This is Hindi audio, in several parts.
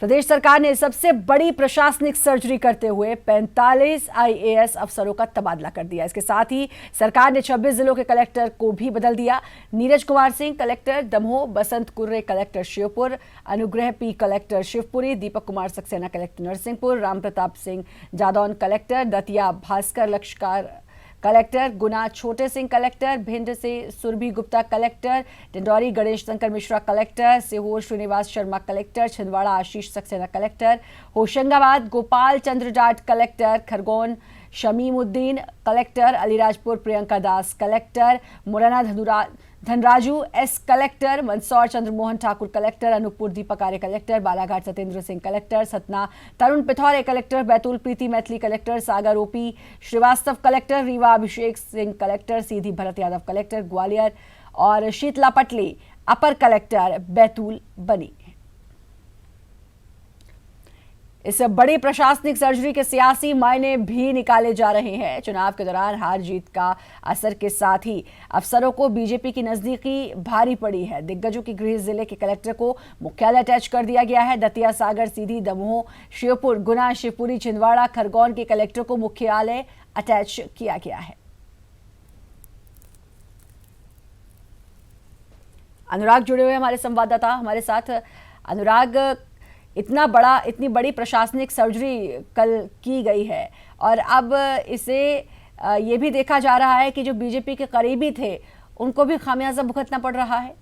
प्रदेश सरकार ने सबसे बड़ी प्रशासनिक सर्जरी करते हुए 45 आईएएस अफसरों का तबादला कर दिया। इसके साथ ही सरकार ने 26 जिलों के कलेक्टर को भी बदल दिया। Neeraj Kumar Singh collector Damoh, Basant Kurre collector Sheopur, Anugrah P collector Shivpuri, Deepak Kumar Saxena collector Narsinghpur, Ram Pratap Singh Jadaun collector, Datia Bhaskar Lakshkar collector, Guna Chhote Singh collector, Bhind से Surbhi Gupta collector, Dindori Ganesh Shankar Mishra collector, Sehore Shriniwas Sharma collector, Chhindwara Ashish Saxena collector, Hoshangabad Gopal Chandra Jat collector, Khargone Shamimuddin collector, Alirajpur Priyanka Das collector, Morena Dhanraju S collector, Mandsaur Chandramohan Thakur collector, Anuppur दीपक आर्य कलेक्टर, बालाघाट सत्येंद्र सिंह कलेक्टर, सतना तरुण पिथौरे कलेक्टर, बैतूल प्रीति मैथिली कलेक्टर, सागर OP Srivastava collector, Rewa Abhishek Singh collector, सीधी भरत यादव कलेक्टर ग्वालियर और शीतला पटली अपर कलेक्टर बैतूल बनी। इस बड़ी प्रशासनिक सर्जरी के सियासी मायने भी निकाले जा रहे हैं। चुनाव के दौरान हार जीत का असर के साथ ही अफसरों को बीजेपी की नजदीकी भारी पड़ी है। दिग्गजों की गृह जिले के कलेक्टर को मुख्यालय अटैच कर दिया गया है। दतिया, सागर, सीधी, दमोह, श्योपुर, गुना, शिवपुरी, छिंदवाड़ा, खरगोन के कलेक्टर को मुख्यालय अटैच किया गया है। अनुराग जुड़े हुए हमारे संवाददाता हमारे साथ। अनुराग, इतनी बड़ी प्रशासनिक सर्जरी कल की गई है और अब इसे ये भी देखा जा रहा है कि जो बीजेपी के करीबी थे उनको भी खामियाजा भुगतना पड़ रहा है।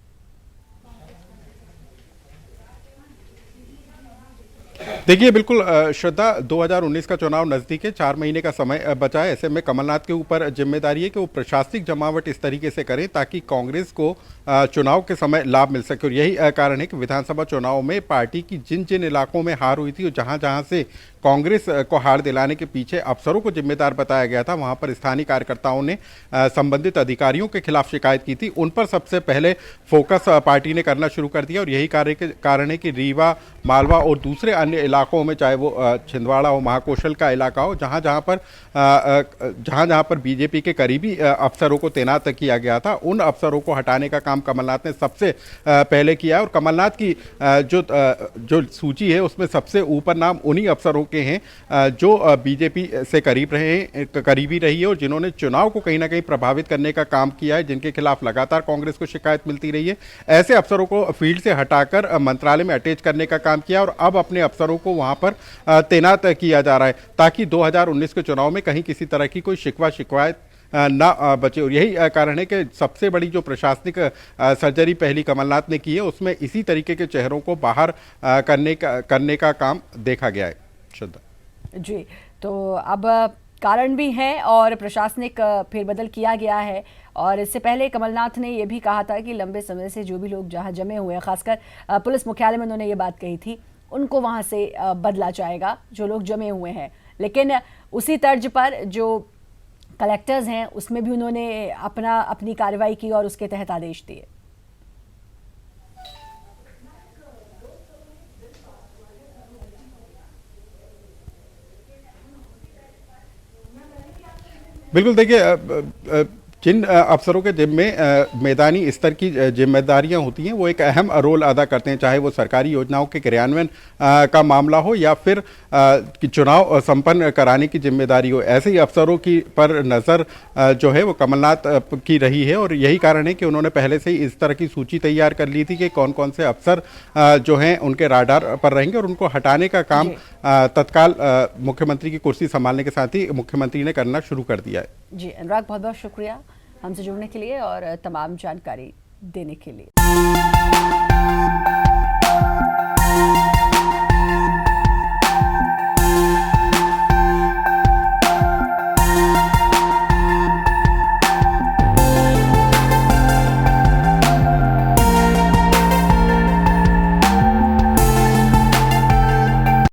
देखिए, बिल्कुल श्रद्धा, 2019 का चुनाव नज़दीक है, 4 महीने का समय बचा है। ऐसे में कमलनाथ के ऊपर जिम्मेदारी है कि वो प्रशासनिक जमावट इस तरीके से करें ताकि कांग्रेस को चुनाव के समय लाभ मिल सके। और यही कारण है कि विधानसभा चुनाव में पार्टी की जिन जिन इलाकों में हार हुई थी और जहां जहां से कांग्रेस को हार दिलाने के पीछे अफसरों को जिम्मेदार बताया गया था, वहां पर स्थानीय कार्यकर्ताओं ने संबंधित अधिकारियों के खिलाफ शिकायत की थी। उन पर सबसे पहले फोकस पार्टी ने करना शुरू कर दिया और यही कारण है कि रीवा, मालवा और दूसरे अन्य इलाकों में, चाहे वो छिंदवाड़ा हो, महाकौशल का इलाका हो, जहां जहां पर बीजेपी के करीबी अफसरों को तैनात किया गया था, उन अफसरों को हटाने का काम कमलनाथ ने सबसे पहले किया। और कमलनाथ की जो सूची है उसमें सबसे ऊपर नाम उन्हीं अफसरों के हैं जो बीजेपी से करीबी रही है और जिन्होंने चुनाव को कहीं ना कहीं प्रभावित करने का काम किया है, जिनके खिलाफ लगातार कांग्रेस को शिकायत मिलती रही है। ऐसे अफसरों को फील्ड से हटाकर मंत्रालय में अटैच करने का काम किया और अब अपने अफसरों को वहां पर तैनात किया जा रहा है ताकि 2019 के चुनाव में कहीं किसी तरह की कोई शिकायत ना बचे। और यही कारण है कि सबसे बड़ी जो प्रशासनिक सर्जरी पहली कमलनाथ ने की है उसमें इसी तरीके के चेहरों को बाहर करने का काम देखा गया है। श्रद्धा जी, तो अब कारण भी है और प्रशासनिक फेरबदल किया गया है। और इससे पहले कमलनाथ ने यह भी कहा था कि लंबे समय से जो भी लोग जहां जमे हुए हैं, खासकर पुलिस मुख्यालय में उन्होंने ये बात कही थी, उनको वहां से बदला जाएगा जो लोग जमे हुए हैं। लेकिन उसी तर्ज पर जो कलेक्टर्स हैं उसमें भी उन्होंने अपनी कार्रवाई की और उसके तहत आदेश दिए। बिल्कुल, देखिए, जिन अफसरों के जिम्मे मैदानी स्तर की जिम्मेदारियां होती हैं वो एक अहम रोल अदा करते हैं, चाहे वो सरकारी योजनाओं के क्रियान्वयन का मामला हो या फिर चुनाव संपन्न कराने की जिम्मेदारी हो। ऐसे ही अफसरों की पर नज़र जो है वो कमलनाथ की रही है और यही कारण है कि उन्होंने पहले से ही इस तरह की सूची तैयार कर ली थी कि कौन कौन से अफसर जो हैं उनके राडार पर रहेंगे और उनको हटाने का काम तत्काल मुख्यमंत्री की कुर्सी संभालने के साथ ही मुख्यमंत्री ने करना शुरू कर दिया है। जी अनुराग, बहुत बहुत शुक्रिया हमसे जुड़ने के लिए और तमाम जानकारी देने के लिए।